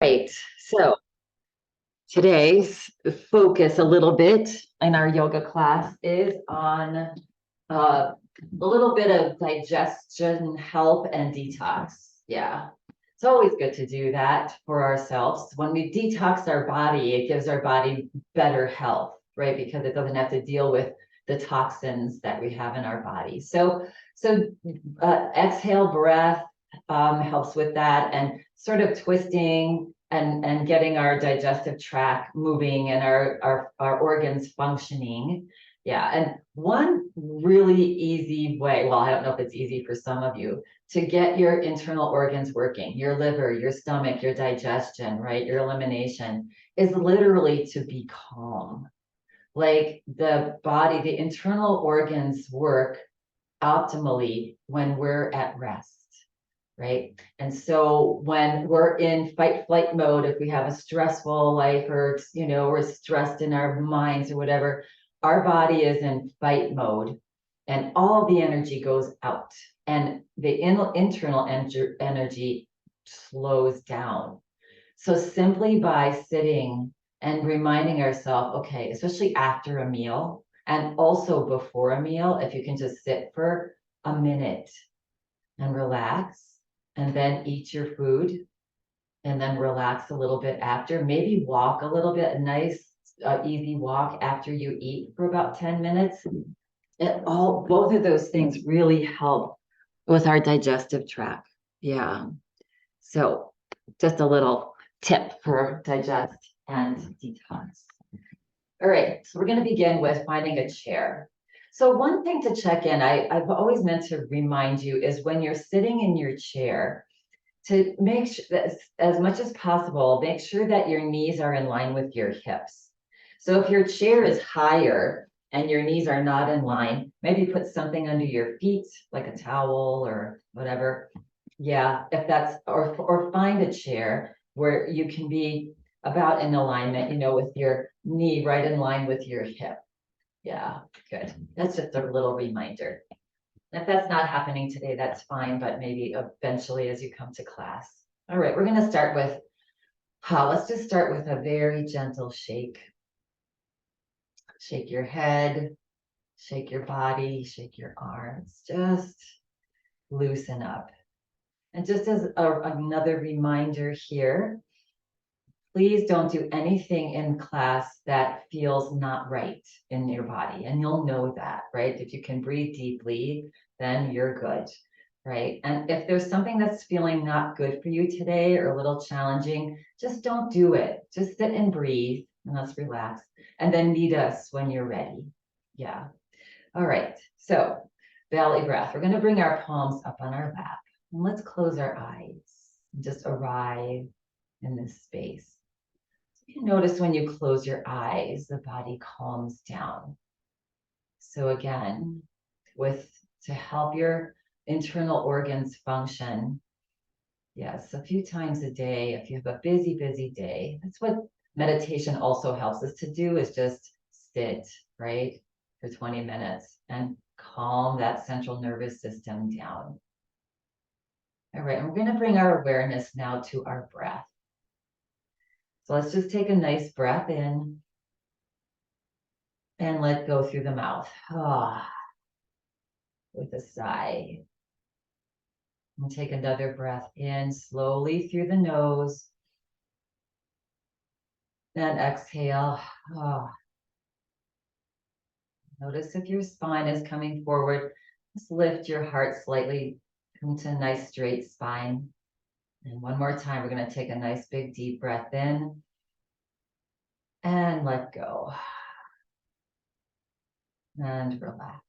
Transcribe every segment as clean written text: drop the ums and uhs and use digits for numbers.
Right. So today's focus a little bit in our yoga class is on a little bit of digestion help and detox. Yeah. It's always good to do that for ourselves. When we detox our body, it gives our body better health, right? Because it doesn't have to deal with the toxins that we have in our body. So exhale breath helps with that, and sort of twisting and getting our digestive tract moving and our organs functioning. Yeah, and one really easy way, well, I don't know if it's easy for some of you, to get your internal organs working, your liver, your stomach, your digestion, right, your elimination, is literally to be calm. Like the body, the internal organs work optimally when we're at rest, right? And so when we're in fight flight mode, if we have a stressful life, or we're stressed in our minds or whatever, our body is in fight mode and all the energy goes out, and the internal energy slows down. So simply by sitting and reminding ourselves, okay, especially after a meal and also before a meal, if you can just sit for a minute and relax, and then eat your food, and then relax a little bit after, maybe walk a little bit, a nice easy walk after you eat for about 10 minutes. Both of those things really help with our digestive tract. Yeah. So just a little tip for digest and detox. All right, so we're going to begin with finding a chair. So one thing to check in, I've always meant to remind you, is when you're sitting in your chair, to make sure that as much as possible, make sure that your knees are in line with your hips. So if your chair is higher and your knees are not in line, maybe put something under your feet, like a towel or whatever. Yeah, if that's, or find a chair where you can be about in alignment, with your knee right in line with your hip. Yeah, good. That's just a little reminder. If that's not happening today, that's fine, but maybe eventually as you come to class. All right, we're going to start with, let's just start with a very gentle shake. Shake your head, shake your body, shake your arms, just loosen up. And just as another reminder here, please don't do anything in class that feels not right in your body. And you'll know that, right? If you can breathe deeply, then you're good, right? And if there's something that's feeling not good for you today or a little challenging, just don't do it. Just sit and breathe, and let's relax. And then meet us when you're ready. Yeah. All right. So belly breath. We're going to bring our palms up on our lap. And let's close our eyes and just arrive in this space. You notice when you close your eyes, the body calms down. So again, to help your internal organs function, yes, a few times a day, if you have a busy, busy day, that's what meditation also helps us to do, is just sit, right, for 20 minutes and calm that central nervous system down. All right, and we're going to bring our awareness now to our breath. So let's just take a nice breath in and let go through the mouth. With a sigh. And take another breath in slowly through the nose. Then exhale. Notice if your spine is coming forward. Just lift your heart slightly into a nice straight spine. And one more time, we're going to take a nice big deep breath in and let go. And relax.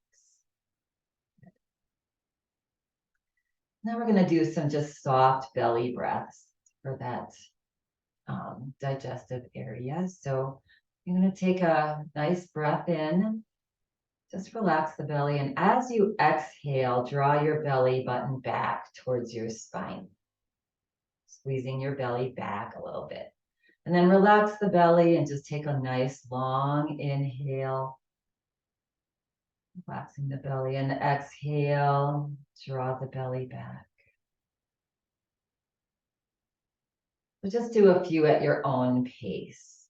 Now we're going to do some just soft belly breaths for that digestive area. So you're going to take a nice breath in. Just relax the belly. And as you exhale, draw your belly button back towards your spine. Squeezing your belly back a little bit. And then relax the belly and just take a nice long inhale. Relaxing the belly, and exhale, draw the belly back. So just do a few at your own pace.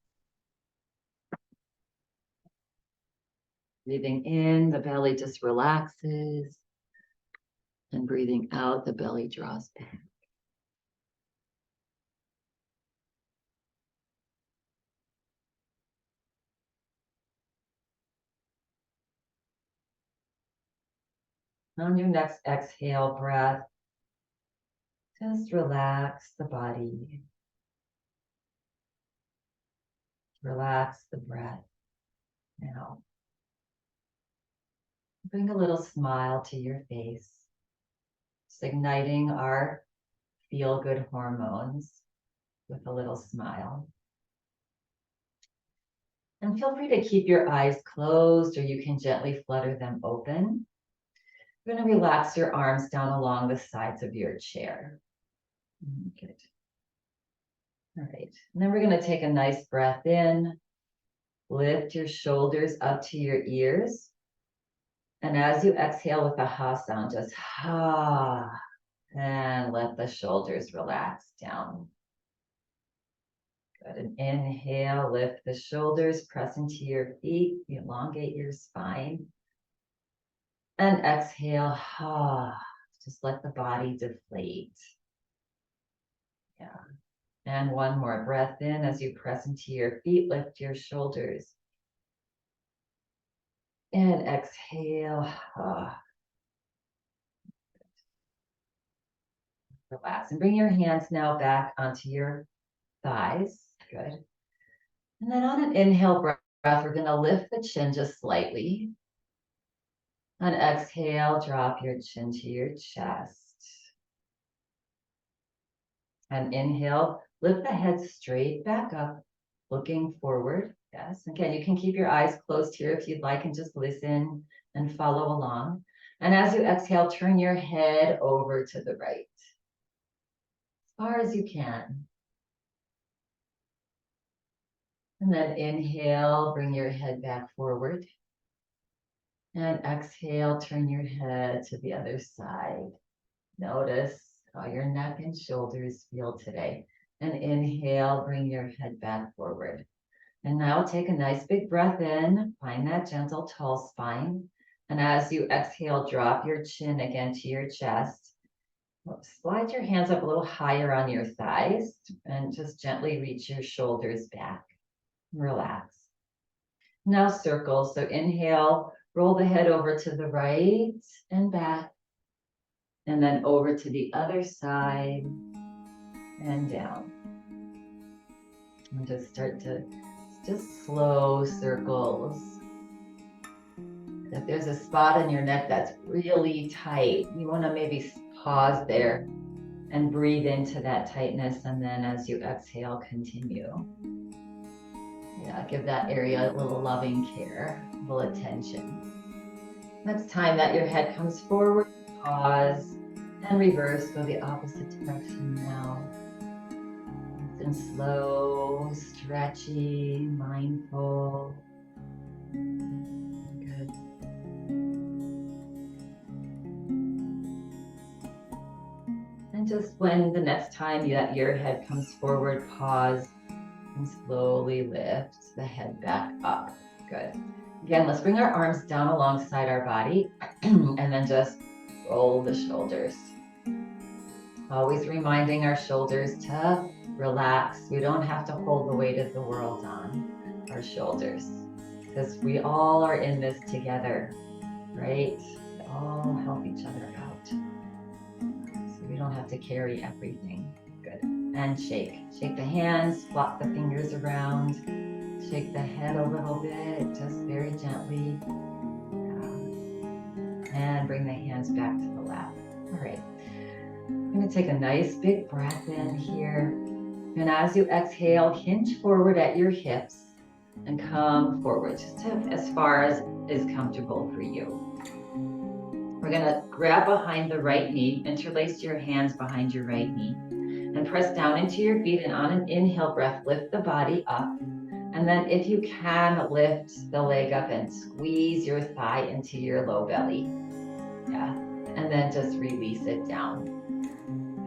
Breathing in, the belly just relaxes. And breathing out, the belly draws back. On your next exhale breath, just relax the body. Relax the breath. Now, bring a little smile to your face. Just igniting our feel-good hormones with a little smile. And feel free to keep your eyes closed, or you can gently flutter them open. You're going to relax your arms down along the sides of your chair. Good. All right. And then we're going to take a nice breath in. Lift your shoulders up to your ears. And as you exhale with a ha sound, just ha. And let the shoulders relax down. Good. And inhale, lift the shoulders, press into your feet, elongate your spine. And exhale, ha. Just let the body deflate. Yeah. And one more breath in as you press into your feet, lift your shoulders. And exhale, ha. Relax and bring your hands now back onto your thighs. Good. And then on an inhale breath, we're going to lift the chin just slightly. On exhale, drop your chin to your chest. And inhale, lift the head straight back up, looking forward. Yes. Again, you can keep your eyes closed here if you'd like and just listen and follow along. And as you exhale, turn your head over to the right. As far as you can. And then inhale, bring your head back forward. And exhale, turn your head to the other side. Notice how your neck and shoulders feel today. And inhale, bring your head back forward. And now take a nice big breath in. Find that gentle, tall spine. And as you exhale, drop your chin again to your chest. Slide your hands up a little higher on your thighs and just gently reach your shoulders back. Relax. Now circle. So inhale, roll the head over to the right and back. And then over to the other side and down. And just start to just slow circles. If there's a spot in your neck that's really tight, you want to maybe pause there and breathe into that tightness. And then as you exhale, continue. Yeah, give that area a little loving care, a little attention. Next time that your head comes forward, pause and reverse, go the opposite direction now. And slow, stretchy, mindful. Good. And just when the next time that your head comes forward, pause and slowly lift the head back up. Good. Again, let's bring our arms down alongside our body and then just roll the shoulders. Always reminding our shoulders to relax. We don't have to hold the weight of the world on our shoulders because we all are in this together, right? We all help each other out. So we don't have to carry everything. Good. And shake. Shake the hands, flop the fingers around, shake the head a little bit, just very gently. And bring the hands back to the lap. All right. I'm going to take a nice big breath in here. And as you exhale, hinge forward at your hips and come forward just as far as is comfortable for you. We're going to grab behind the right knee, interlace your hands behind your right knee, and press down into your feet. And on an inhale breath, lift the body up. And then if you can, lift the leg up and squeeze your thigh into your low belly. Yeah. And then just release it down.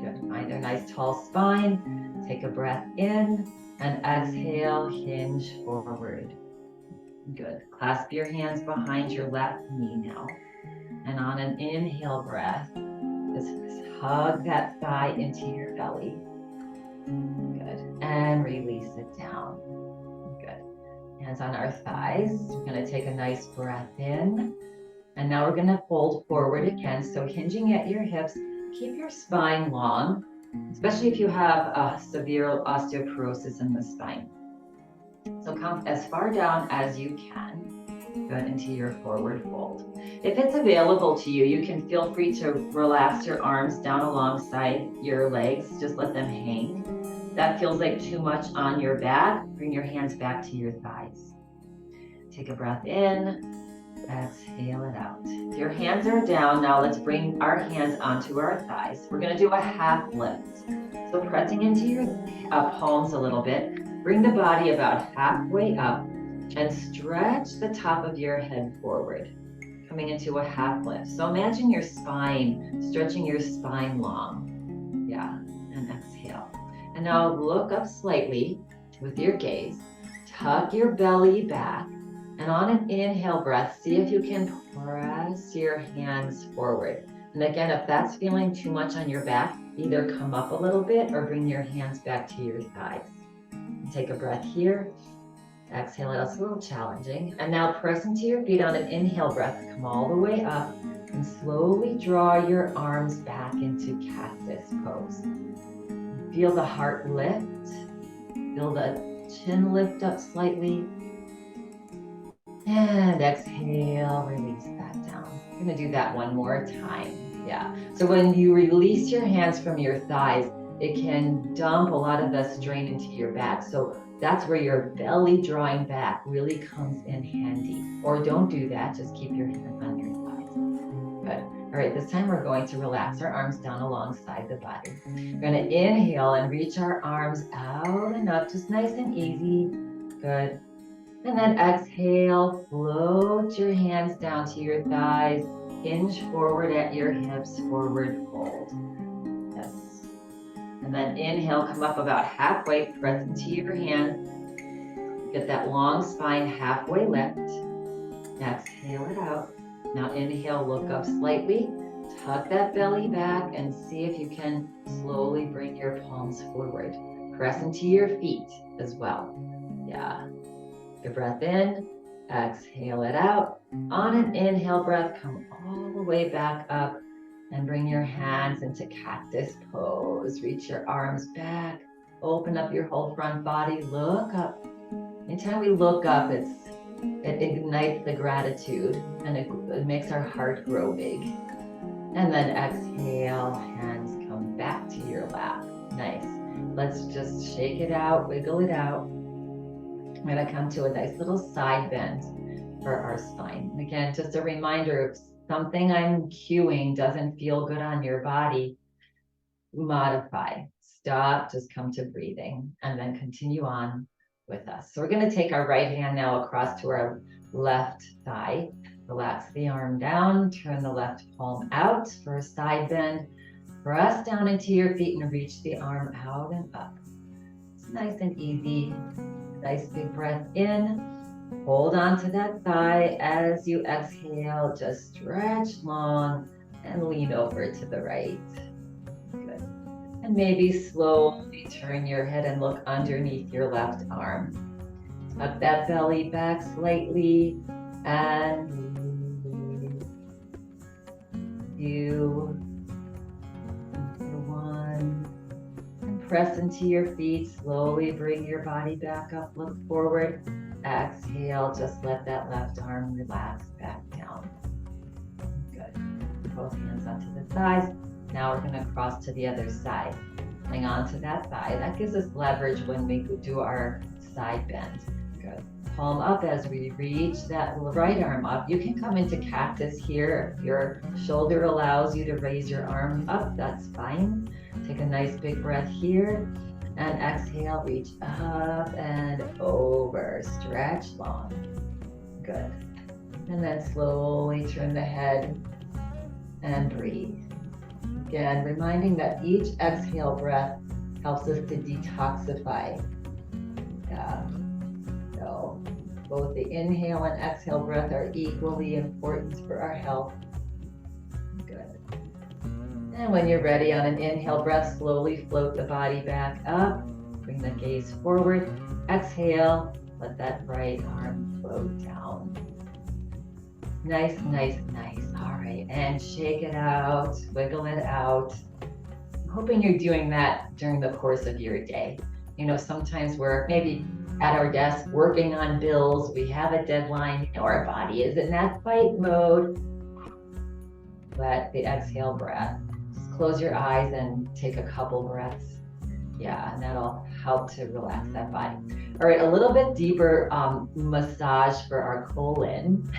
Good. Find a nice tall spine. Take a breath in and exhale, hinge forward. Good. Clasp your hands behind your left knee now. And on an inhale breath, just hug that thigh into your belly. Good. And release it down. Good. Hands on our thighs. We're going to take a nice breath in. And now we're going to fold forward again. So hinging at your hips, keep your spine long, especially if you have a severe osteoporosis in the spine. So come as far down as you can. Good, into your forward fold. If it's available to you, you can feel free to relax your arms down alongside your legs. Just let them hang. That feels like too much on your back. Bring your hands back to your thighs. Take a breath in. Exhale it out. If your hands are down, now let's bring our hands onto our thighs. We're going to do a half lift. So pressing into your palms a little bit. Bring the body about halfway up and stretch the top of your head forward, coming into a half lift. So imagine your spine, stretching your spine long. Yeah, and exhale. And now look up slightly with your gaze. Tuck your belly back. And on an inhale breath, see if you can press your hands forward. And again, if that's feeling too much on your back, either come up a little bit or bring your hands back to your thighs. Take a breath here. Exhale it out. It's a little challenging. And now press into your feet on an inhale breath. Come all the way up and slowly draw your arms back into cactus pose. Feel the heart lift. Feel the chin lift up slightly. And exhale, release that down. We're going to do that one more time. Yeah. So when you release your hands from your thighs, it can dump a lot of the strain into your back. So that's where your belly drawing back really comes in handy. Or don't do that. Just keep your hands on your thighs. Good. All right. This time we're going to relax our arms down alongside the body. We're going to inhale and reach our arms out and up. Just nice and easy. Good. And then exhale, float your hands down to your thighs, hinge forward at your hips, forward fold. Yes. And then inhale, come up about halfway, press into your hands. Get that long spine halfway lift. Exhale it out. Now inhale, look up slightly, tuck that belly back and see if you can slowly bring your palms forward. Press into your feet as well. Yeah. Your breath in, exhale it out. On an inhale breath, come all the way back up and bring your hands into cactus pose. Reach your arms back, open up your whole front body, look up. Anytime we look up, it ignites the gratitude and it makes our heart grow big. And then exhale, hands come back to your lap. Nice. Let's just shake it out, wiggle it out. I'm going to come to a nice little side bend for our spine. Again, just a reminder, if something I'm cueing doesn't feel good on your body, modify, stop, just come to breathing, and then continue on with us. So we're going to take our right hand now across to our left thigh. Relax the arm down, turn the left palm out for a side bend. Press down into your feet and reach the arm out and up. It's nice and easy. Nice big breath in. Hold on to that thigh as you exhale. Just stretch long and lean over to the right. Good. And maybe slowly turn your head and look underneath your left arm. Tuck that belly back slightly and you. Press into your feet, slowly bring your body back up, look forward. Exhale, just let that left arm relax back down. Good. Both hands onto the thighs. Now we're going to cross to the other side. Hang on to that thigh. That gives us leverage when we do our side bend. Good. Palm up as we reach that right arm up. You can come into cactus here. If your shoulder allows you to raise your arm up, that's fine. Take a nice big breath here and exhale, reach up and over, stretch long. Good. And then slowly turn the head and breathe. Again, reminding that each exhale breath helps us to detoxify. Yeah. So both the inhale and exhale breath are equally important for our health. Good. And when you're ready, on an inhale breath, slowly float the body back up. Bring the gaze forward. Exhale, let that right arm float down. Nice, nice, nice. All right, and shake it out, wiggle it out. I'm hoping you're doing that during the course of your day. You know, sometimes we're maybe at our desk working on bills, we have a deadline, you know, our body is in that fight mode. Let the exhale breath. Just close your eyes and take a couple breaths. Yeah, and that'll help to relax that body. All right, a little bit deeper massage for our colon.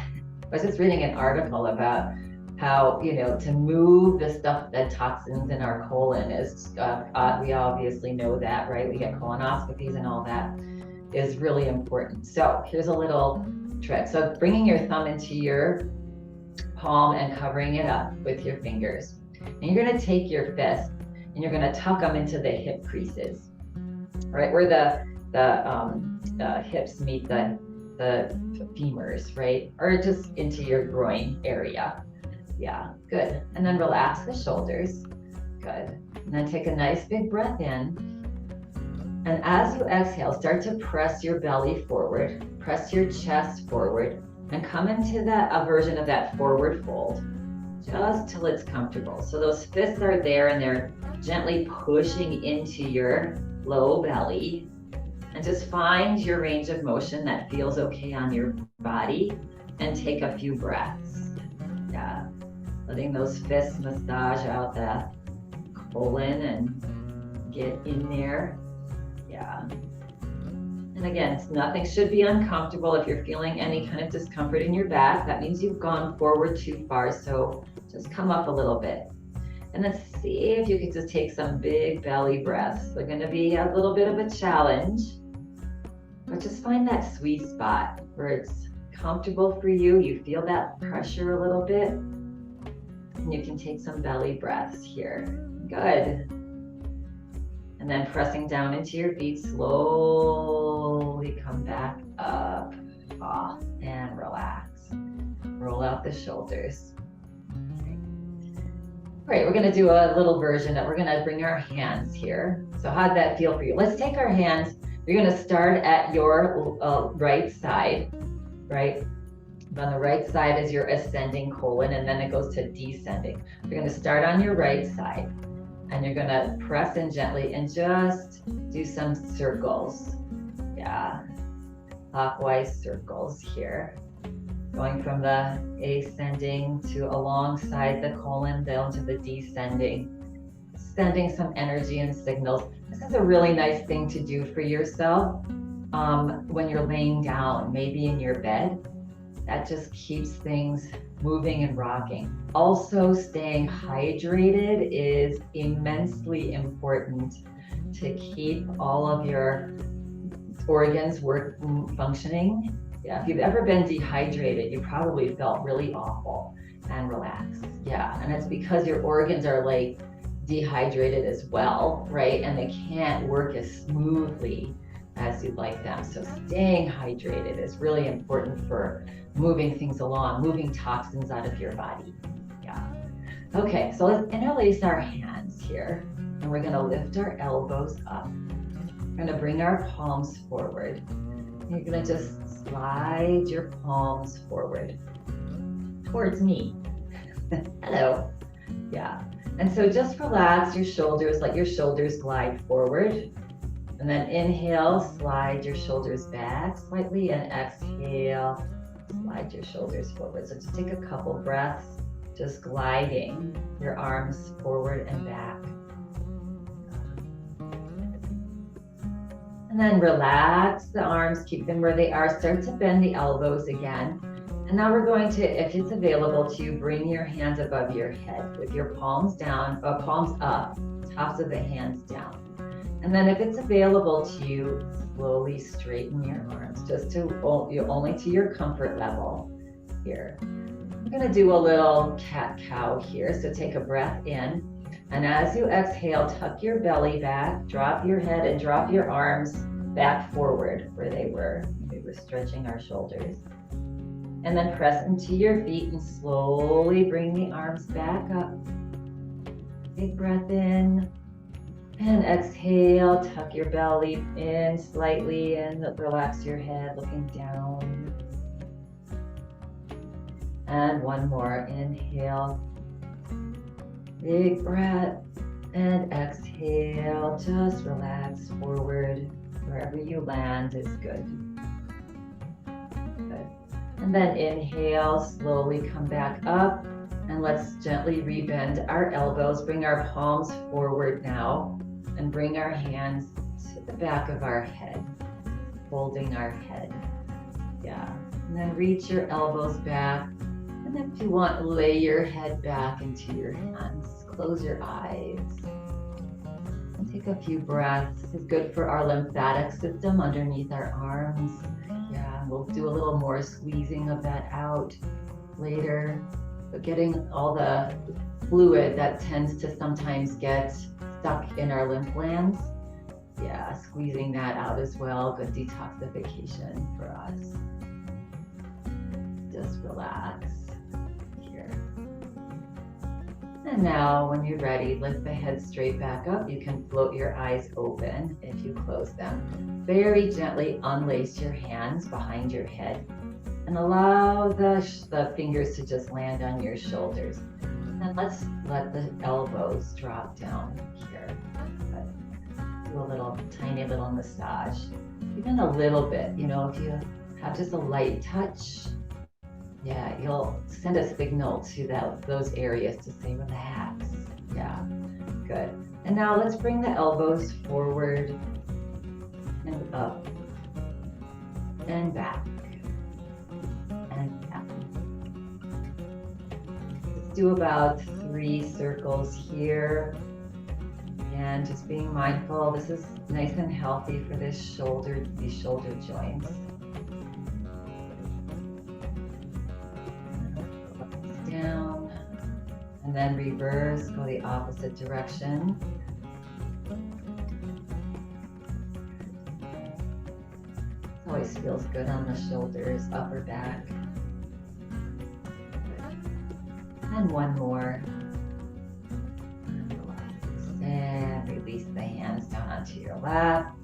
I was just reading an article about how, you know, to move the stuff, the toxins in our colon is, we obviously know that, right? We get colonoscopies and all that is really important. So here's a little trick. So bringing your thumb into your palm and covering it up with your fingers. And you're gonna take your fist and you're gonna tuck them into the hip creases, right? Where the hips meet the femurs, right? Or just into your groin area. Yeah, good. And then relax the shoulders. Good. And then take a nice big breath in. And as you exhale, start to press your belly forward, press your chest forward, and come into a version of that forward fold, just till it's comfortable. So those fists are there and they're gently pushing into your low belly. And just find your range of motion that feels okay on your body and take a few breaths. Yeah, letting those fists massage out the colon and get in there. Yeah. And again, nothing should be uncomfortable. If you're feeling any kind of discomfort in your back, that means you've gone forward too far. So just come up a little bit. And then see if you can just take some big belly breaths. They're going to be a little bit of a challenge, but just find that sweet spot where it's comfortable for you. You feel that pressure a little bit, and you can take some belly breaths here. Good. And then pressing down into your feet, slowly come back up, off, and relax. Roll out the shoulders. All right, we're gonna do a little version that we're gonna bring our hands here. So how'd that feel for you? Let's take our hands. You're gonna start at your right side, right? On the right side is your ascending colon, and then it goes to descending. You're gonna start on your right side, and you're gonna press in gently and just do some circles. Yeah, clockwise circles here. Going from the ascending to alongside the colon down to the descending. Sending some energy and signals. This is a really nice thing to do for yourself when you're laying down, maybe in your bed. That just keeps things moving and rocking. Also, staying hydrated is immensely important to keep all of your organs functioning. Yeah, if you've ever been dehydrated, you probably felt really awful and relaxed. Yeah, and it's because your organs are like dehydrated as well, right? And they can't work as smoothly as you'd like them. So staying hydrated is really important for moving things along, moving toxins out of your body. Yeah. Okay, so let's interlace our hands here, and we're gonna lift our elbows up. We're gonna bring our palms forward. You're gonna just slide your palms forward towards me. Hello. Yeah. And so just relax your shoulders, let your shoulders glide forward. And then inhale, slide your shoulders back slightly, and exhale, slide your shoulders forward. So just take a couple breaths, just gliding your arms forward and back. And then relax the arms, keep them where they are. Start to bend the elbows again. And now we're going to, if it's available to you, bring your hands above your head with your palms down, palms up, tops of the hands down. And then if it's available to you, slowly straighten your arms, just to only to your comfort level here. We're gonna do a little cat-cow here. So take a breath in, And as you exhale, tuck your belly back, drop your head and drop your arms back forward where they were. We were stretching our shoulders. And then press into your feet and slowly bring the arms back up. Big breath in and exhale. Tuck your belly in slightly and relax your head looking down. And one more. Inhale. Big breath and exhale. Just relax forward. Wherever you land is good. Good. And then inhale, slowly come back up. And let's gently rebend our elbows. Bring our palms forward now. And bring our hands to the back of our head. Holding our head. Yeah. And then reach your elbows back. And then if you want, lay your head back into your hands. Close your eyes. And take a few breaths. This is good for our lymphatic system underneath our arms. Yeah, we'll do a little more squeezing of that out later. But getting all the fluid that tends to sometimes get stuck in our lymph glands. Yeah, squeezing that out as well. Good detoxification for us. Just relax. And now when you're ready, lift the head straight back up. You can float your eyes open if you close them. Very gently unlace your hands behind your head and allow the fingers to just land on your shoulders. And let's let the elbows drop down here. Do a little tiny little massage. Even a little bit, you know, if you have just a light touch, yeah, you'll send a signal to those areas to say relax. Yeah, good. And now let's bring the elbows forward and up and back and back. Let's do about 3 circles here. And just being mindful, this is nice and healthy for these shoulder joints. Down and then reverse, go the opposite direction. It always feels good on the shoulders, upper back. And one more. And release the hands down onto your lap.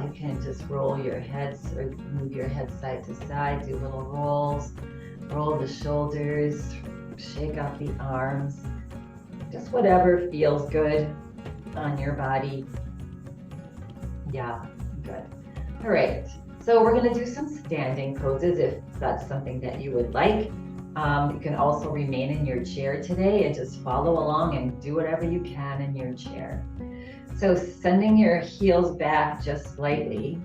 You can just roll your heads or move your head side to side, do little rolls. Roll the shoulders, shake out the arms, just whatever feels good on your body. Yeah, good. All right, so we're gonna do some standing poses if that's something that you would like. You can also remain in your chair today and just follow along and do whatever you can in your chair. So sending your heels back just slightly,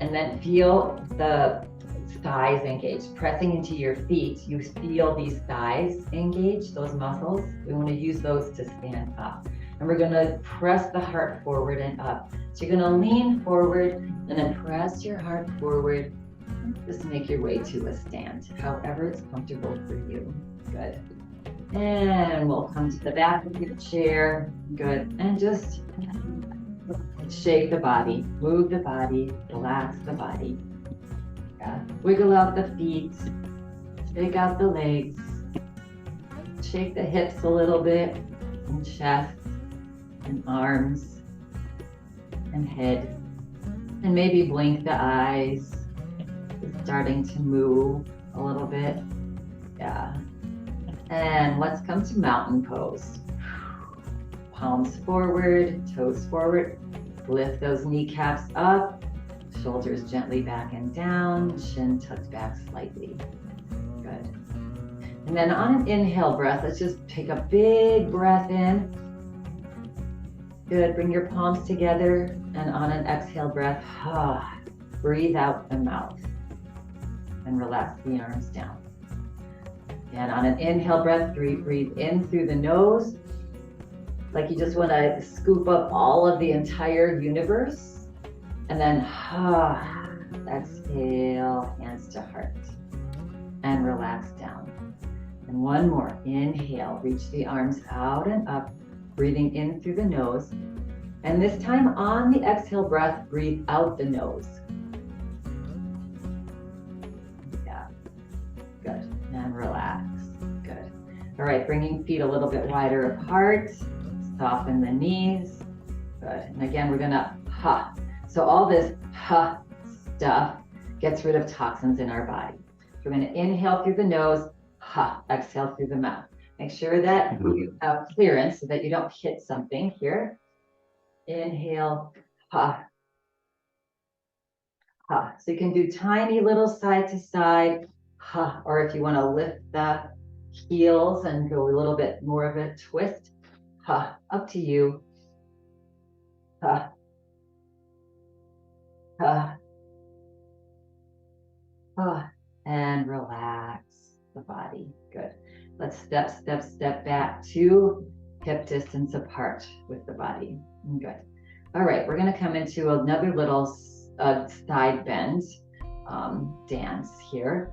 and then feel the thighs engage, pressing into your feet. You feel these thighs engage, those muscles. We want to use those to stand up. And we're going to press the heart forward and up. So you're going to lean forward and then press your heart forward. Just make your way to a stand, however it's comfortable for you. Good. And we'll come to the back of your chair. Good. And just shake the body, move the body, relax the body. Yeah. Wiggle out the feet, shake out the legs, shake the hips a little bit, and chest, and arms, and head. And maybe blink the eyes, it's starting to move a little bit. Yeah. And let's come to mountain pose. Palms forward, toes forward, lift those kneecaps up. Shoulders gently back and down, chin tucked back slightly. Good. And then on an inhale breath, let's just take a big breath in. Good, bring your palms together, and on an exhale breath, breathe out the mouth and relax the arms down. And on an inhale breath, breathe in through the nose, like you just want to scoop up all of the entire universe. And then exhale, hands to heart, and relax down. And one more. Inhale, reach the arms out and up, breathing in through the nose. And this time on the exhale breath, breathe out the nose. Yeah, good. And relax. Good. All right, bringing feet a little bit wider apart. Soften the knees. Good. And again, we're gonna ha. So all this ha stuff gets rid of toxins in our body. We're gonna inhale through the nose, ha, exhale through the mouth. Make sure that you have clearance so that you don't hit something here. Inhale, ha, ha. So you can do tiny little side to side, ha, or if you want to lift the heels and go a little bit more of a twist, ha, up to you. Ha, ha, ha, and relax the body. Good. Let's step back to hip distance apart with the body. Good. All right, we're going to come into another little side bend dance here.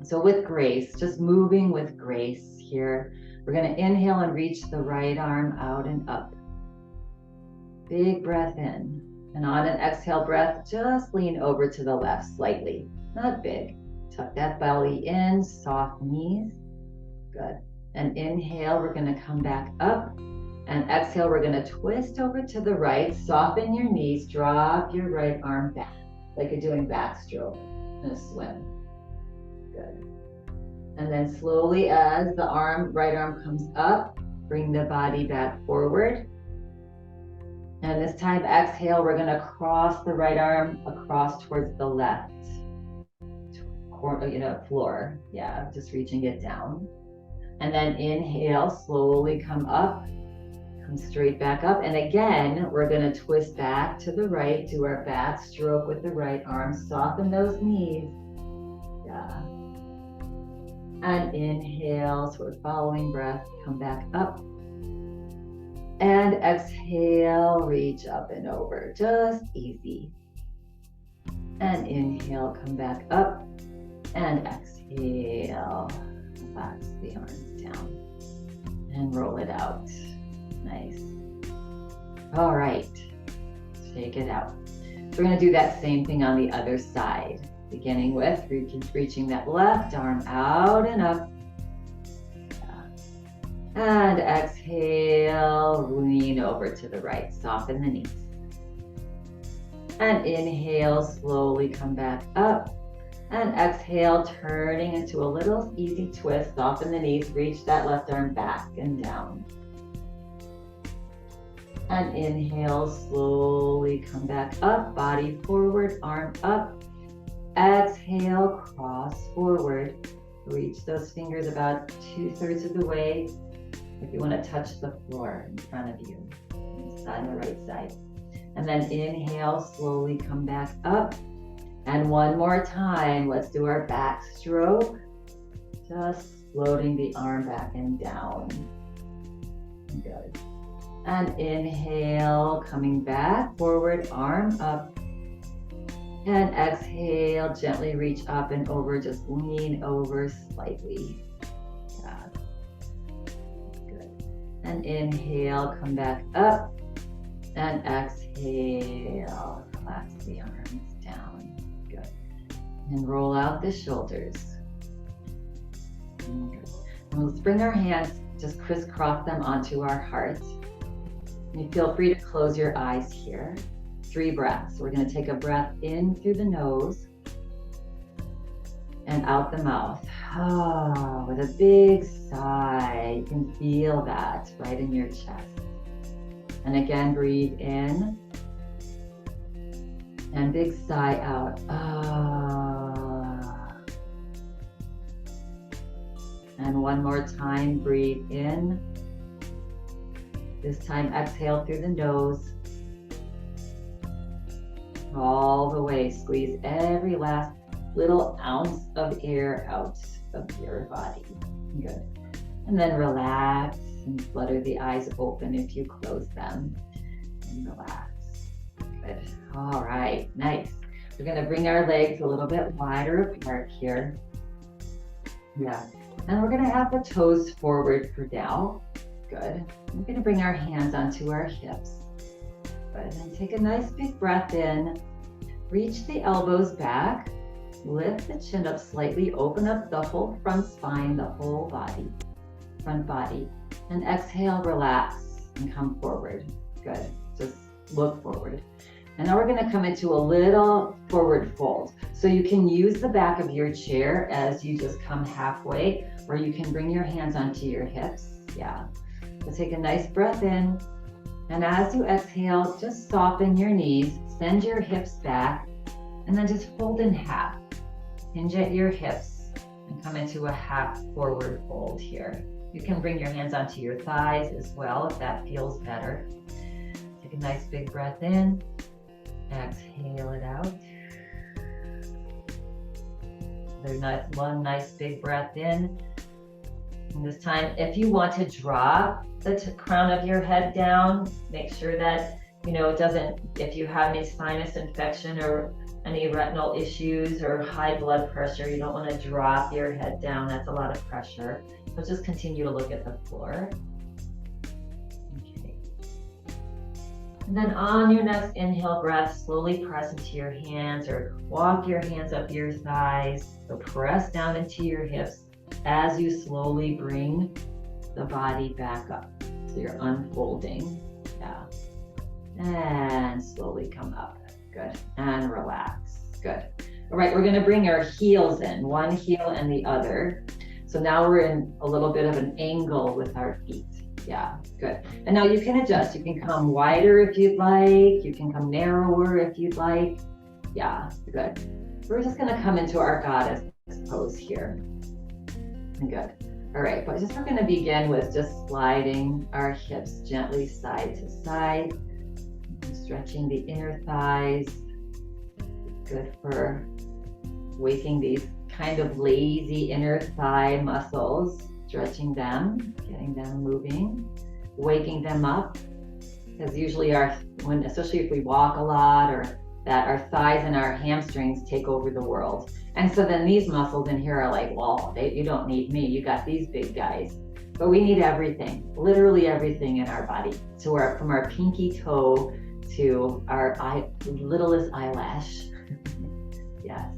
So with grace, just moving with grace here. We're going to inhale and reach the right arm out and up. Big breath in. And on an exhale breath, just lean over to the left slightly. Not big. Tuck that belly in, soft knees. Good. And inhale, we're going to come back up. And exhale, we're going to twist over to the right. Soften your knees. Drop your right arm back, like you're doing backstroke in a swim. Good. And then slowly as the right arm comes up, bring the body back forward. And this time, exhale, we're going to cross the right arm across towards the left floor. Yeah, just reaching it down. And then inhale, slowly come up, come straight back up. And again, we're going to twist back to the right, do our back stroke with the right arm, soften those knees. Yeah. And inhale, so we're following breath, come back up. And exhale, reach up and over, just easy. And inhale, come back up. And exhale, relax the arms down. And roll it out. Nice. All right, shake it out. So we're going to do that same thing on the other side, beginning with reaching that left arm out and up. And exhale, lean over to the right, soften the knees. And inhale, slowly come back up. And exhale, turning into a little easy twist, soften the knees, reach that left arm back and down. And inhale, slowly come back up, body forward, arm up. Exhale, cross forward. Reach those fingers about 2/3 of the way. If you want to touch the floor in front of you, on the right side. And then inhale, slowly come back up. And one more time, let's do our back stroke. Just floating the arm back and down. Good. And inhale, coming back, forward, arm up. And exhale, gently reach up and over, just lean over slightly. Yeah. Good. And inhale, come back up. And exhale, relax the arms down. Good. And roll out the shoulders. Good. And let's bring our hands, just crisscross them onto our heart. And you feel free to close your eyes here. 3 breaths. We're going to take a breath in through the nose and out the mouth. Oh, with a big sigh. You can feel that right in your chest. And again, breathe in. And big sigh out. Ah. And one more time, breathe in. This time, exhale through the nose. All the way, squeeze every last little ounce of air out of your body. Good. And then relax and flutter the eyes open if you close them. And relax. Good. All right, nice. We're going to bring our legs a little bit wider apart here. Yeah. And we're gonna have the toes forward for now. Good. We're gonna bring our hands onto our hips. Good, and take a nice big breath in. Reach the elbows back. Lift the chin up slightly. Open up the whole front spine, the whole body, front body. And exhale, relax, and come forward. Good, just look forward. And now we're gonna come into a little forward fold. So you can use the back of your chair as you just come halfway, or you can bring your hands onto your hips. Yeah. So take a nice breath in. And as you exhale, just soften your knees, send your hips back, and then just fold in half. Hinge at your hips and come into a half forward fold here. You can bring your hands onto your thighs as well if that feels better. Take a nice big breath in. Exhale it out. One nice big breath in. And this time, if you want to drop the crown of your head down, make sure that, it doesn't, if you have any sinus infection or any retinal issues or high blood pressure, you don't want to drop your head down. That's a lot of pressure. So just continue to look at the floor. Okay. And then on your next inhale breath, slowly press into your hands or walk your hands up your thighs. So press down into your hips as you slowly bring the body back up. So you're unfolding. Yeah. And slowly come up. Good. And relax. Good. All right, we're going to bring our heels in, one heel and the other. So now we're in a little bit of an angle with our feet. Yeah, good. And now you can adjust. You can come wider if you'd like. You can come narrower if you'd like. Yeah, good. We're just going to come into our goddess pose here. Good. All right, but we're going to begin with just sliding our hips gently side to side, stretching the inner thighs. Good for waking these kind of lazy inner thigh muscles, stretching them, getting them moving, waking them up. Because usually especially if we walk a lot, or that our thighs and our hamstrings take over the world. And so then these muscles in here are like, well, you don't need me. You got these big guys. But we need everything, literally everything in our body. So from our pinky toe to our littlest eyelash. Yes.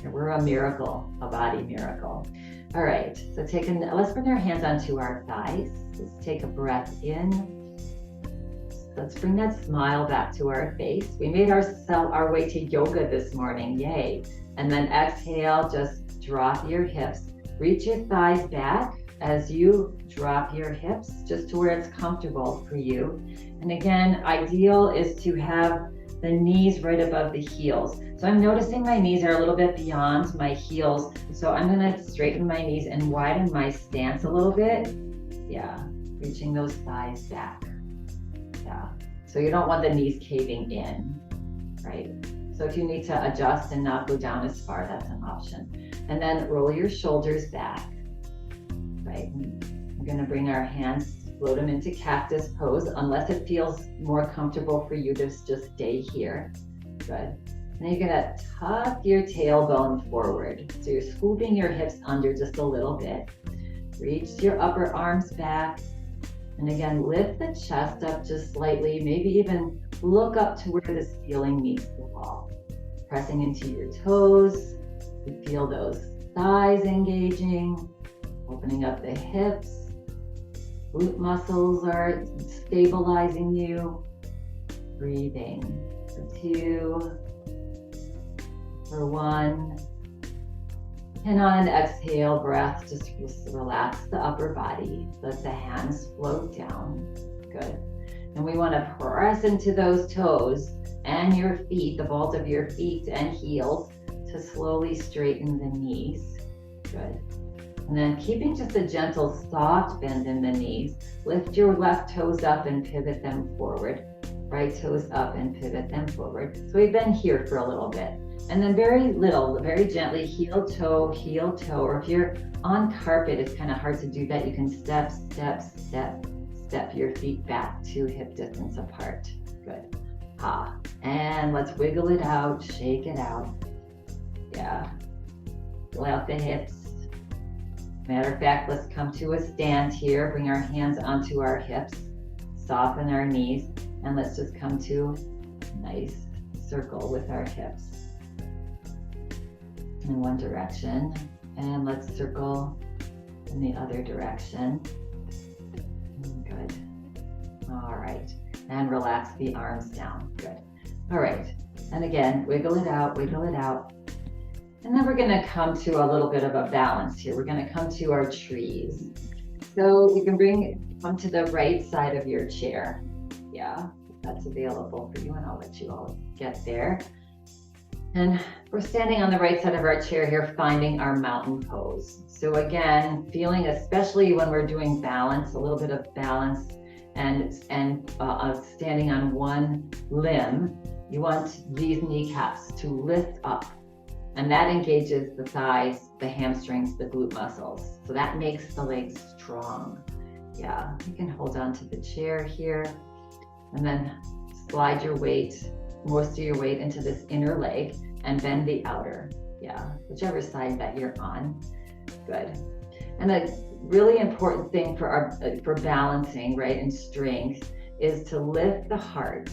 We're a miracle, a body miracle. All right. So let's bring our hands onto our thighs. Let's take a breath in. Let's bring that smile back to our face. We made our way to yoga this morning. Yay. And then exhale, just drop your hips. Reach your thighs back as you drop your hips just to where it's comfortable for you. And again, ideal is to have the knees right above the heels. So I'm noticing my knees are a little bit beyond my heels. So I'm gonna straighten my knees and widen my stance a little bit. Yeah, reaching those thighs back. Yeah, so you don't want the knees caving in, right? So if you need to adjust and not go down as far, that's an option. And then roll your shoulders back, right? We're gonna bring our hands, float them into cactus pose, unless it feels more comfortable for you to just stay here. Good. Then you're gonna tuck your tailbone forward. So you're scooping your hips under just a little bit. Reach your upper arms back. And again, lift the chest up just slightly, maybe even look up to where the ceiling meets the wall. Pressing into your toes. You feel those thighs engaging, opening up the hips. Glute muscles are stabilizing you. Breathing for 2, for 1. And on an exhale breath, just relax the upper body. Let the hands float down. Good. And we want to press into those toes and your feet, the balls of your feet and heels, to slowly straighten the knees. Good. And then keeping just a gentle, soft bend in the knees, lift your left toes up and pivot them forward. Right toes up and pivot them forward. So we've been here for a little bit. And then very gently, heel toe, or if you're on carpet, it's kind of hard to do that. You can step your feet back to hip distance apart. Good. And let's wiggle it out, shake it out. Yeah. Fill out the hips. Matter of fact, let's come to a stand here, bring our hands onto our hips, soften our knees, and let's just come to a nice circle with our hips in one direction, and let's circle in the other direction. Good. All right, and relax the arms down. Good. All right, and again, wiggle it out, wiggle it out. And then we're gonna come to a little bit of a balance here. We're gonna come to our trees. So you can come to the right side of your chair. Yeah, that's available for you, and I'll let you all get there. And we're standing on the right side of our chair here, finding our mountain pose. So again, feeling, especially when we're doing balance, a little bit of balance and standing on one limb, you want these kneecaps to lift up. And that engages the thighs, the hamstrings, the glute muscles. So that makes the legs strong. Yeah, you can hold on to the chair here and then slide your weight, most of your weight into this inner leg and bend the outer. Yeah, whichever side that you're on. Good. And a really important thing for balancing, right, and strength is to lift the heart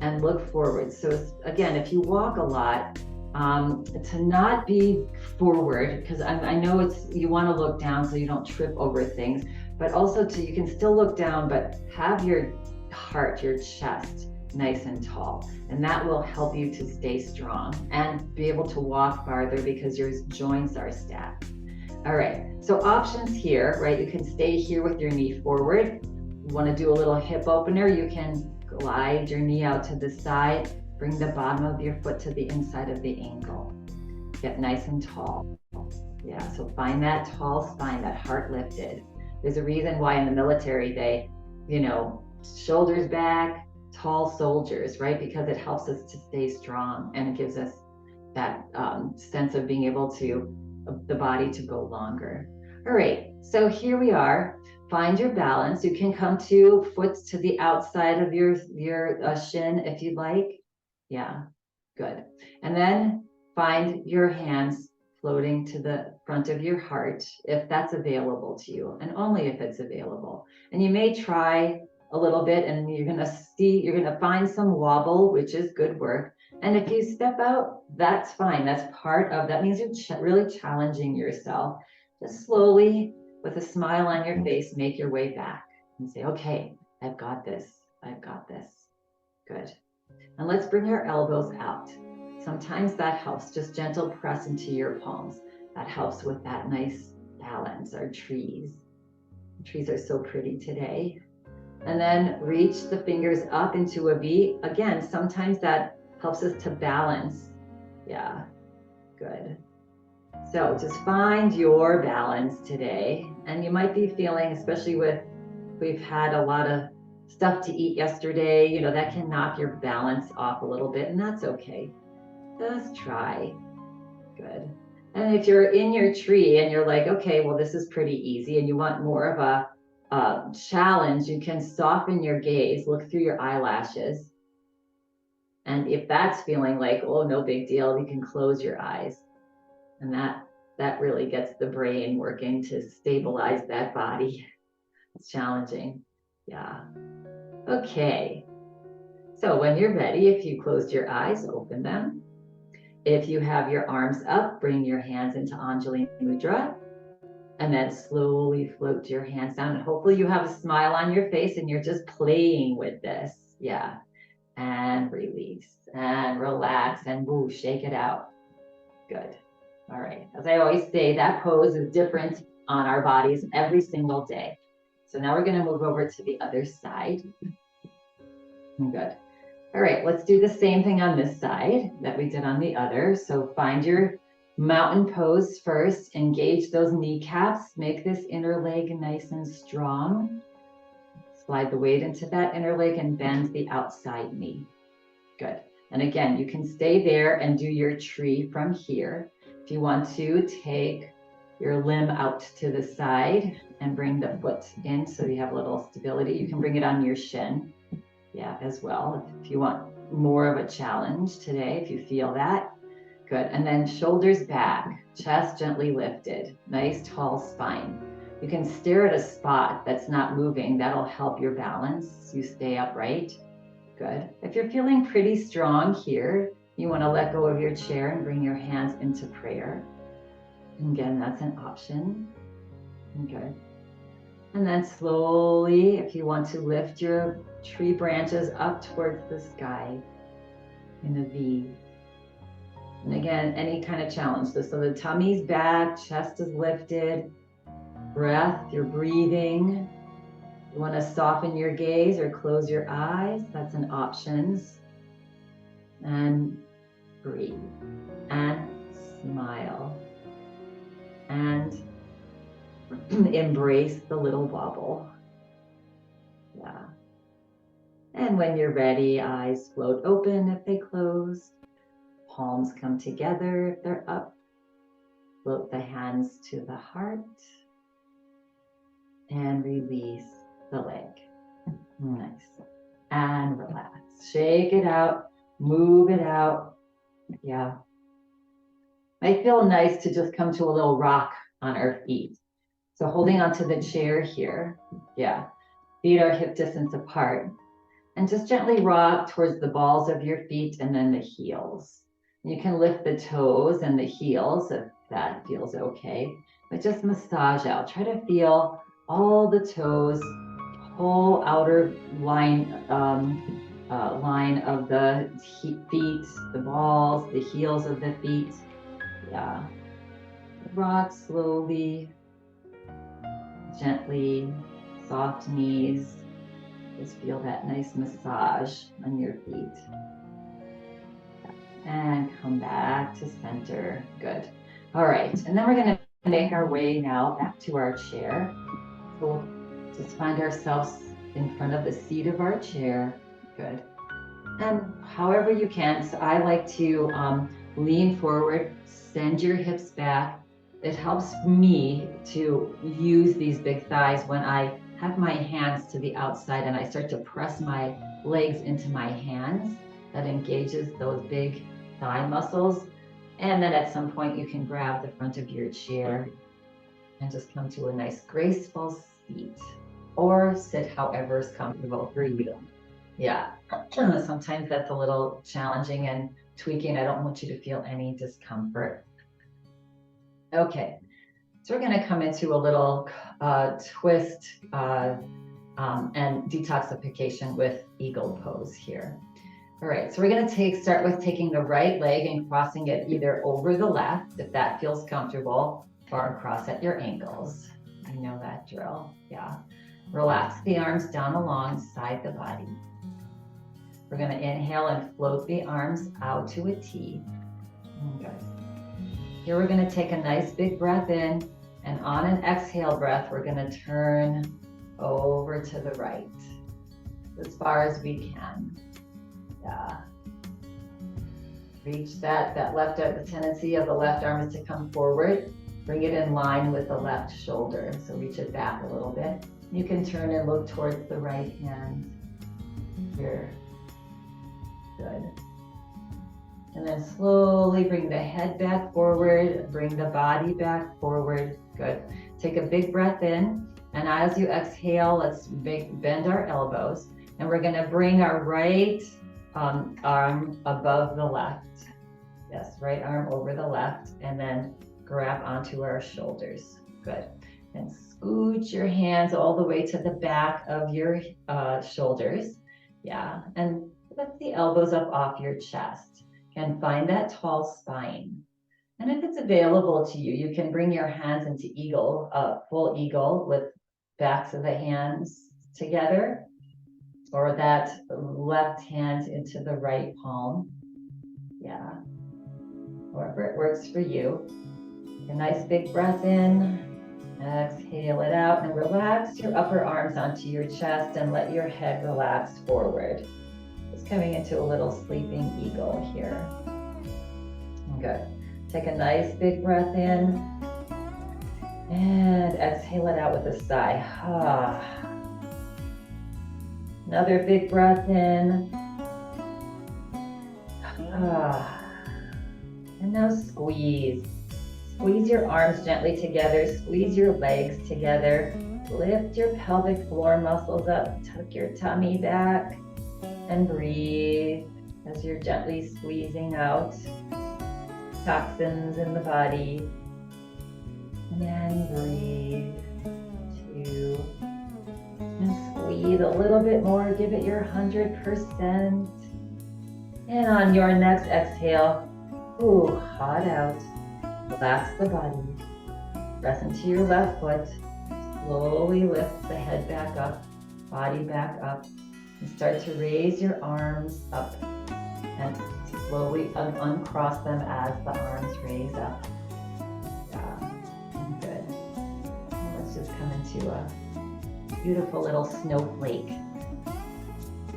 and look forward. So again, if you walk a lot, to not be forward, because I know you want to look down so you don't trip over things, but also you can still look down, but have your heart, your chest nice and tall, and that will help you to stay strong and be able to walk farther because your joints are stacked. All right, so options here, right? You can stay here with your knee forward. You want to do a little hip opener, you can glide your knee out to the side. Bring the bottom of your foot to the inside of the ankle. Get nice and tall. Yeah, so find that tall spine, that heart lifted. There's a reason why in the military they, shoulders back, tall soldiers, right? Because it helps us to stay strong and it gives us that sense of being able to, the body to go longer. All right, so here we are. Find your balance. You can come to foot to the outside of your shin if you'd like. Yeah, good. And then find your hands floating to the front of your heart, if that's available to you, and only if it's available. And you may try a little bit and you're gonna find some wobble, which is good work. And if you step out, that's fine. That means you're really challenging yourself. Just slowly, with a smile on your face, make your way back and say, okay, I've got this. I've got this. Good. And let's bring our elbows out. Sometimes that helps, just gentle press into your palms. That helps with that nice balance, our trees. The trees are so pretty today. And then reach the fingers up into a V. Again, sometimes that helps us to balance. Yeah, good. So just find your balance today. And you might be feeling, especially we've had a lot of stuff to eat yesterday, that can knock your balance off a little bit, and that's okay. Just try. Good. And if you're in your tree and you're like, okay, well, this is pretty easy, and you want more of a challenge, you can soften your gaze, look through your eyelashes. And if that's feeling like, oh, no big deal, you can close your eyes. And that really gets the brain working to stabilize that body. It's challenging. Yeah. Okay. So when you're ready, if you closed your eyes, open them. If you have your arms up, bring your hands into Anjali Mudra, and then slowly float your hands down. And hopefully you have a smile on your face and you're just playing with this. Yeah. And release and relax and woo, shake it out. Good. All right. As I always say, that pose is different on our bodies every single day. So now we're going to move over to the other side. Good. All right, let's do the same thing on this side that we did on the other. So find your mountain pose first, engage those kneecaps, make this inner leg nice and strong. Slide the weight into that inner leg and bend the outside knee. Good. And again, you can stay there and do your tree from here. If you want to, take your limb out to the side and bring the foot in so you have a little stability. You can bring it on your shin, yeah, as well. If you want more of a challenge today, if you feel that. Good. And then shoulders back, chest gently lifted, nice tall spine. You can stare at a spot that's not moving. That'll help your balance. You stay upright. Good. If you're feeling pretty strong here, you want to let go of your chair and bring your hands into prayer. Again, that's an option. Good. And then slowly, if you want to lift your tree branches up towards the sky in a V. And again, any kind of challenge. So the tummy's back, chest is lifted, breath, you're breathing. You want to soften your gaze or close your eyes. That's an option. And breathe and smile and embrace the little wobble. Yeah. And when you're ready, eyes float open if they close. Palms come together if they're up. Float the hands to the heart. And release the leg. Nice. And relax. Shake it out. Move it out. Yeah. Might feel nice to just come to a little rock on our feet. So holding onto the chair here. Yeah. Feet are hip distance apart. And just gently rock towards the balls of your feet and then the heels. You can lift the toes and the heels if that feels okay. But just massage out. Try to feel all the toes, whole outer line of the feet, the balls, the heels of the feet. Yeah. Rock slowly, gently, soft knees. Just feel that nice massage on your feet. And come back to center. Good. All right. And then we're going to make our way now back to our chair. So we'll just find ourselves in front of the seat of our chair. Good. And however you can. So I like to lean forward, send your hips back. It helps me to use these big thighs when I have my hands to the outside and I start to press my legs into my hands. That engages those big thigh muscles. And then at some point you can grab the front of your chair and just come to a nice graceful seat or sit however is comfortable for you. Yeah, sometimes that's a little challenging and tweaking. I don't want you to feel any discomfort. Okay, so we're going to come into a little twist and detoxification with eagle pose here. All right, so we're going to start with taking the right leg and crossing it either over the left, if that feels comfortable, or across at your ankles. You know that drill, yeah. Relax the arms down alongside the body. We're going to inhale and float the arms out to a T. Good. Here we're going to take a nice big breath in, and on an exhale breath, we're going to turn over to the right as far as we can. Yeah. Reach that left arm. The tendency of the left arm is to come forward. Bring it in line with the left shoulder. So reach it back a little bit. You can turn and look towards the right hand here. Good. And then slowly bring the head back forward. Bring the body back forward. Good. Take a big breath in. And as you exhale, let's bend our elbows. And we're going to bring our right arm above the left. Yes, right arm over the left, and then grab onto our shoulders. Good. And scooch your hands all the way to the back of your shoulders. Yeah, and lift the elbows up off your chest. And find that tall spine. And if it's available to you, you can bring your hands into eagle, full eagle with backs of the hands together. Or that left hand into the right palm. Yeah. However it works for you. A nice big breath in. Exhale it out and relax your upper arms onto your chest and let your head relax forward. Just coming into a little sleeping eagle here. Good. Take a nice big breath in. And exhale it out with a sigh. Another big breath in. And now squeeze. Squeeze your arms gently together, squeeze your legs together, lift your pelvic floor muscles up, tuck your tummy back, and breathe as you're gently squeezing out toxins in the body. And then breathe, 2, and squeeze a little bit more, give it your 100%. And on your next exhale, hot out. Relax the body. Press into your left foot. Slowly lift the head back up, body back up, and start to raise your arms up. And slowly uncross them as the arms raise up. Yeah, good. Now let's just come into a beautiful little snowflake.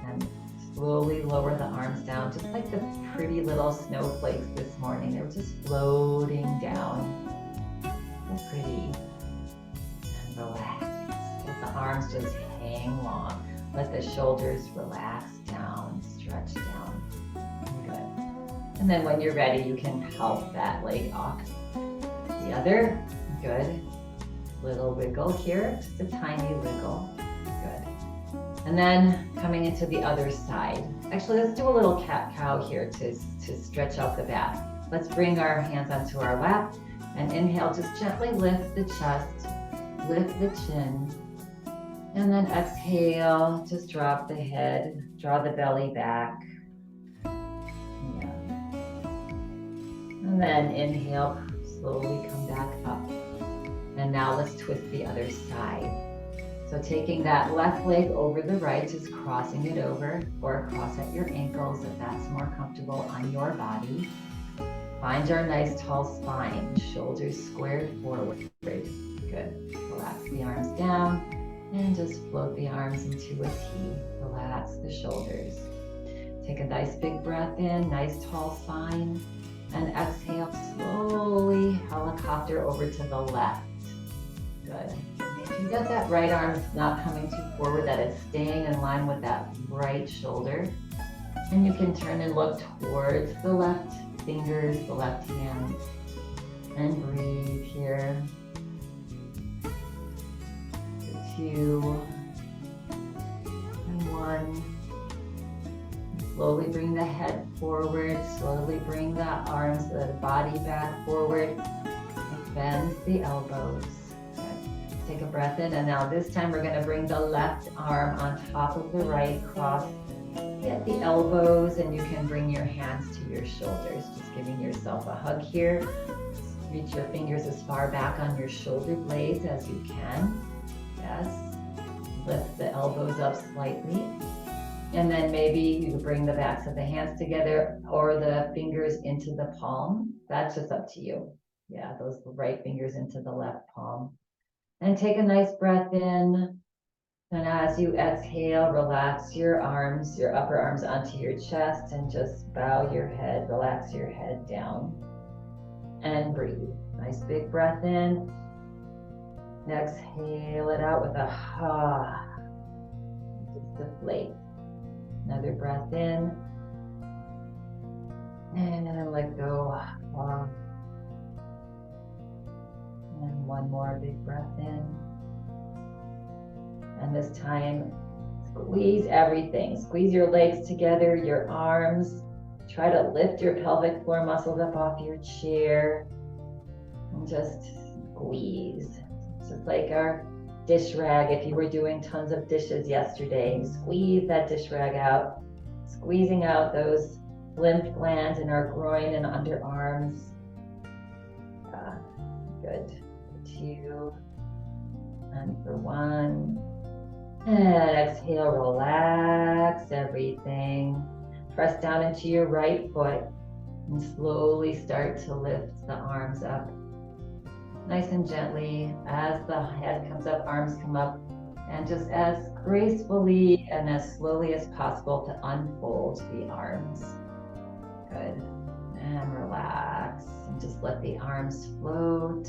And slowly lower the arms down, just like the pretty little snowflakes this morning. They were just floating down. So pretty. And relax. Let the arms just hang long. Let the shoulders relax down, stretch down. Good. And then when you're ready, you can help that leg off the other. Good. Little wiggle here, just a tiny wiggle. Good. And then coming into the other side. Actually, let's do a little cat-cow here to stretch out the back. Let's bring our hands onto our lap and inhale, just gently lift the chest, lift the chin, and then exhale, just drop the head, draw the belly back. Yeah. And then inhale, slowly come back up. And now let's twist the other side. So taking that left leg over the right, just crossing it over or across at your ankles if that's more comfortable on your body. Find our nice tall spine, shoulders squared forward. Good. Relax the arms down and just float the arms into a T. Relax the shoulders. Take a nice big breath in, nice tall spine, and exhale slowly, helicopter over to the left. Good. If you got that right arm not coming too forward, that it's staying in line with that right shoulder. And you can turn and look towards the left fingers, the left hand, and breathe here. 2 and 1. Slowly bring the head forward, slowly bring the arms, the body back forward, and bend the elbows. Take a breath in, and now this time we're going to bring the left arm on top of the right, cross at the elbows, and you can bring your hands to your shoulders, just giving yourself a hug here. Reach your fingers as far back on your shoulder blades as you can. Yes. Lift the elbows up slightly. And then maybe you bring the backs of the hands together or the fingers into the palm. That's just up to you. Yeah, those right fingers into the left palm. And take a nice breath in. And as you exhale, relax your arms, your upper arms onto your chest, and just bow your head, relax your head down. And breathe. Nice big breath in. Exhale it out with a ha. Just deflate. Another breath in. And let go. And one more big breath in. And this time, squeeze everything. Squeeze your legs together, your arms. Try to lift your pelvic floor muscles up off your chair. And just squeeze. Just like our dish rag, if you were doing tons of dishes yesterday, squeeze that dish rag out. Squeezing out those lymph glands in our groin and underarms. Good. 2 and for 1. And exhale, relax everything. Press down into your right foot and slowly start to lift the arms up. Nice and gently. As the head comes up, arms come up. And just as gracefully and as slowly as possible to unfold the arms. Good. And relax. And just let the arms float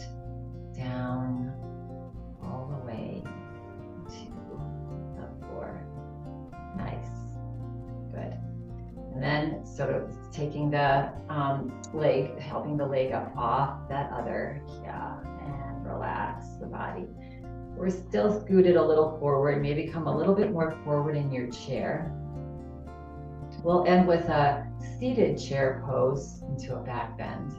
down all the way to the floor. Nice. Good. And then sort of take taking the leg, helping the leg up off that other, yeah, and relax the body. We're still scooted a little forward, maybe come a little bit more forward in your chair. We'll end with a seated chair pose into a back bend.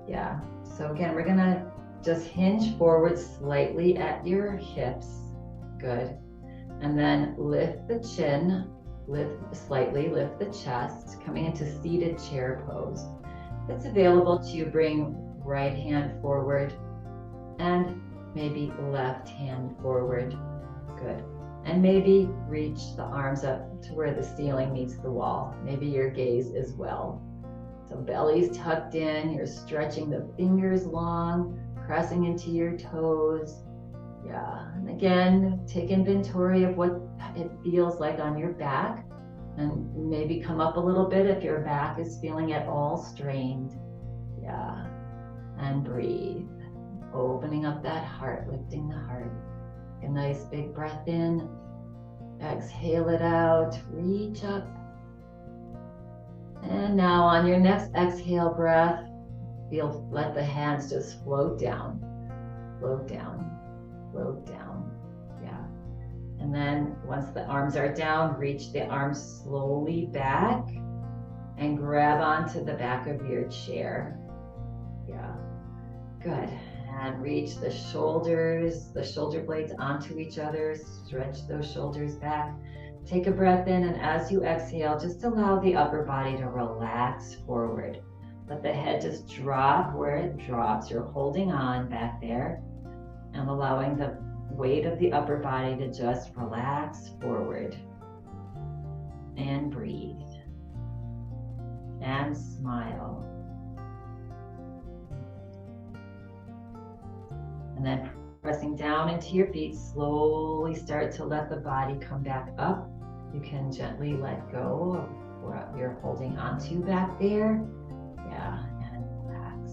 Yeah, so again, we're gonna just hinge forward slightly at your hips. Good. And then lift the chin, lift the chest, coming into seated chair pose. If it's available to you, bring right hand forward and maybe left hand forward. Good. And maybe reach the arms up to where the ceiling meets the wall. Maybe your gaze as well. So belly's tucked in, you're stretching the fingers long, pressing into your toes. Yeah, and again, take inventory of what it feels like on your back, and maybe come up a little bit if your back is feeling at all strained. Yeah, and breathe, opening up that heart, lifting the heart. A nice big breath in, exhale it out, reach up. And now on your next exhale breath, let the hands just float down, float down. Float down, yeah. And then once the arms are down, reach the arms slowly back and grab onto the back of your chair. Yeah, good. And reach the shoulder blades onto each other, stretch those shoulders back. Take a breath in, and as you exhale, just allow the upper body to relax forward. Let the head just drop where it drops. You're holding on back there, and allowing the weight of the upper body to just relax forward. And breathe. And smile. And then pressing down into your feet, slowly start to let the body come back up. You can gently let go of what you're holding onto back there. Yeah, and relax.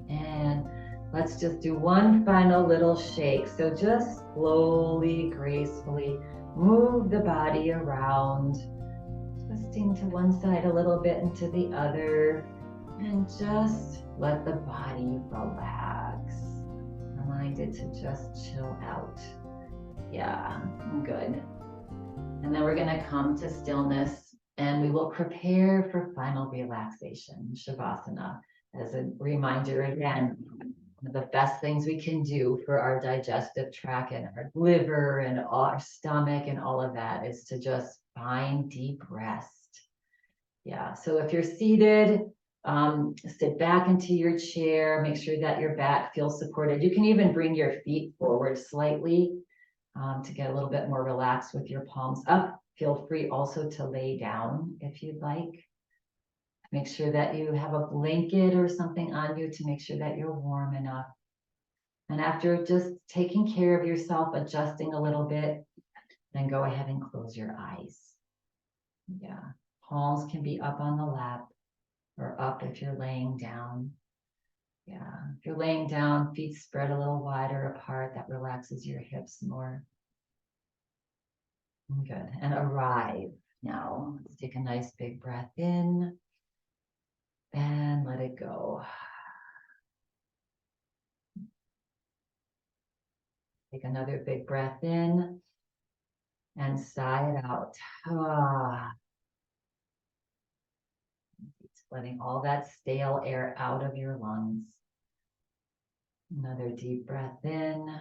And let's just do one final little shake. So just slowly, gracefully move the body around, twisting to one side a little bit and to the other, and just let the body relax. Reminded to just chill out. Yeah, good. And then we're gonna come to stillness, and we will prepare for final relaxation, Shavasana. As a reminder again, one of the best things we can do for our digestive tract and our liver and our stomach and all of that is to just find deep rest. Yeah, so if you're seated, sit back into your chair, make sure that your back feels supported. You can even bring your feet forward slightly to get a little bit more relaxed with your palms up. Feel free also to lay down if you'd like. Make sure that you have a blanket or something on you to make sure that you're warm enough. And after just taking care of yourself, adjusting a little bit, then go ahead and close your eyes. Yeah, palms can be up on the lap or up if you're laying down. Yeah, if you're laying down, feet spread a little wider apart, that relaxes your hips more. Good, and arrive. Now, let's take a nice big breath in and let it go. Take another big breath in and sigh it out. Letting all that stale air out of your lungs. Another deep breath in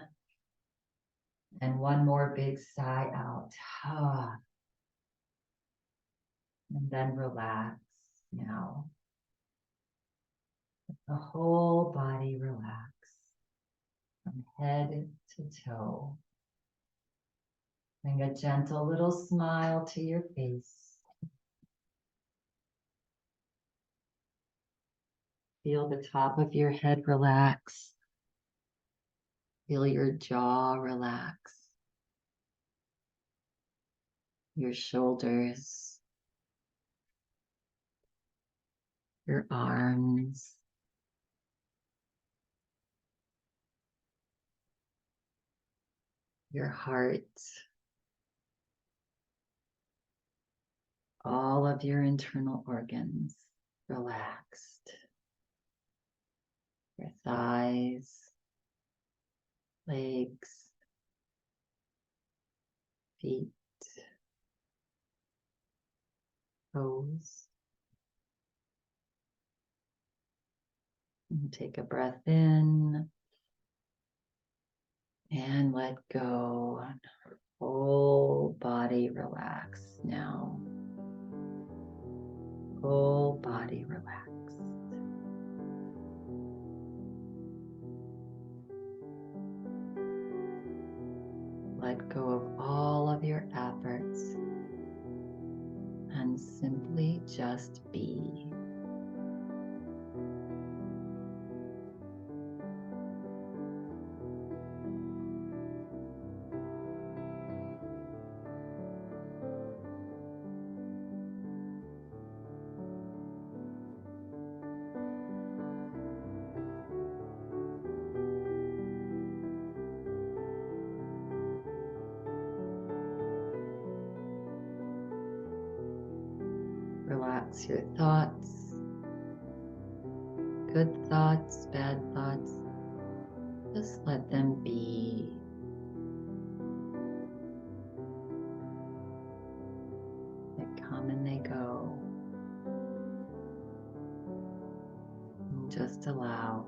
and one more big sigh out. And then relax now. The whole body relax from head to toe. Bring a gentle little smile to your face. Feel the top of your head relax. Feel your jaw relax. Your shoulders. Your arms. Your heart. All of your internal organs. relaxed. Your thighs, legs, feet, toes. And take a breath in and let go. Whole body relax now. Whole body relaxed. Let go of all of your efforts and simply just be. Relax your thoughts, good thoughts, bad thoughts. Just let them be. They come and they go. And just allow.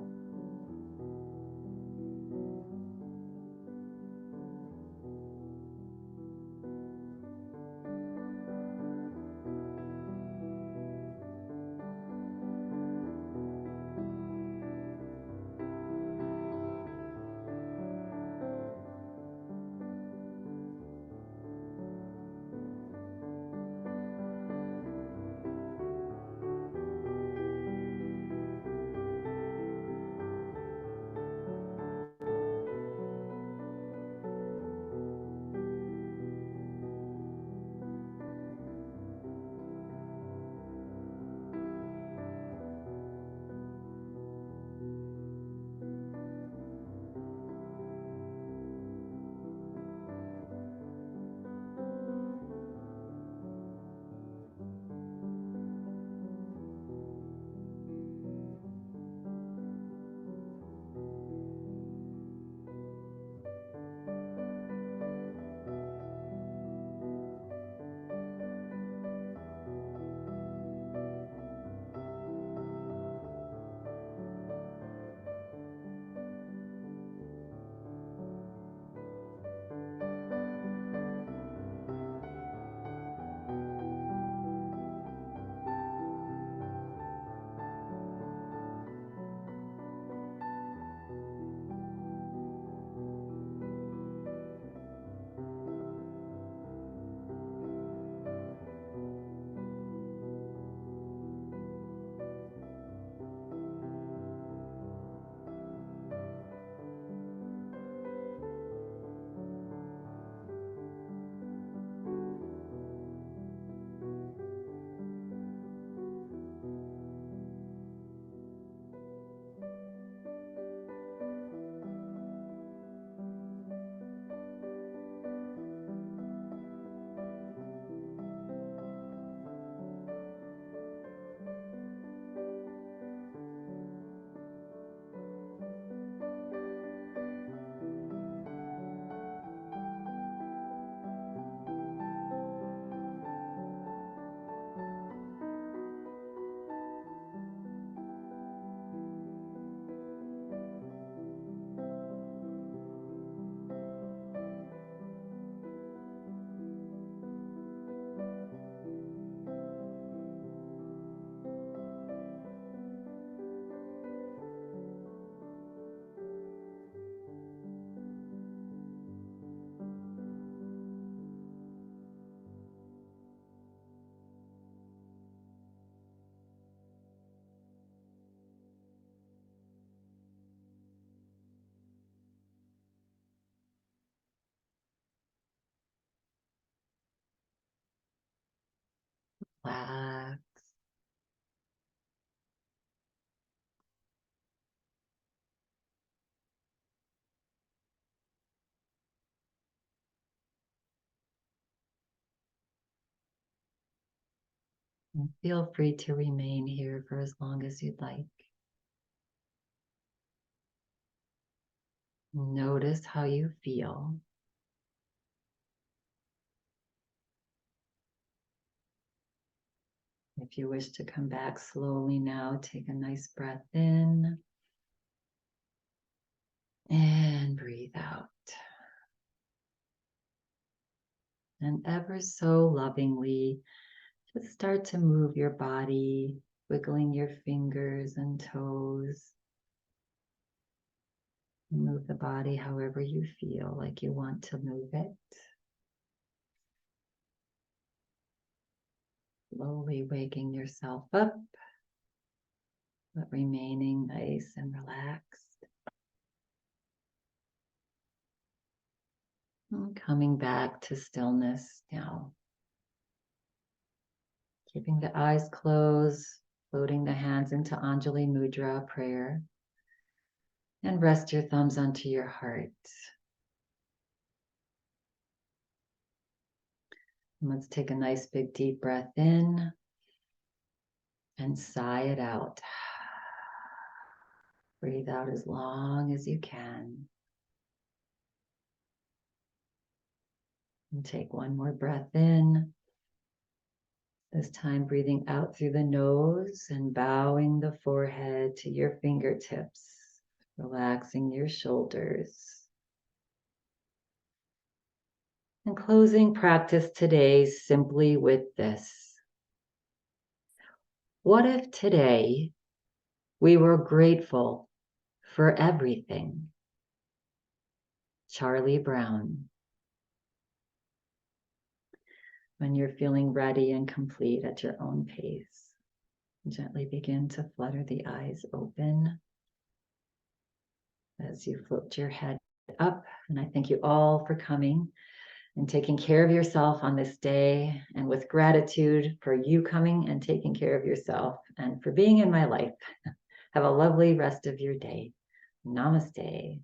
Relax. And feel free to remain here for as long as you'd like. Notice how you feel. If you wish to come back slowly now, take a nice breath in and breathe out. And ever so lovingly, just start to move your body, wiggling your fingers and toes. Move the body however you feel like you want to move it. Slowly waking yourself up, but remaining nice and relaxed. And coming back to stillness now. Keeping the eyes closed, floating the hands into Anjali Mudra prayer. And rest your thumbs onto your heart. And let's take a nice big deep breath in and sigh it out. Breathe out as long as you can. And take one more breath in. This time breathing out through the nose and bowing the forehead to your fingertips, relaxing your shoulders. And closing practice today simply with this. What if today we were grateful for everything? Charlie Brown. When you're feeling ready and complete at your own pace, gently begin to flutter the eyes open as you float your head up. And I thank you all for coming and taking care of yourself on this day, and with gratitude for you coming and taking care of yourself and for being in my life. Have a lovely rest of your day. Namaste.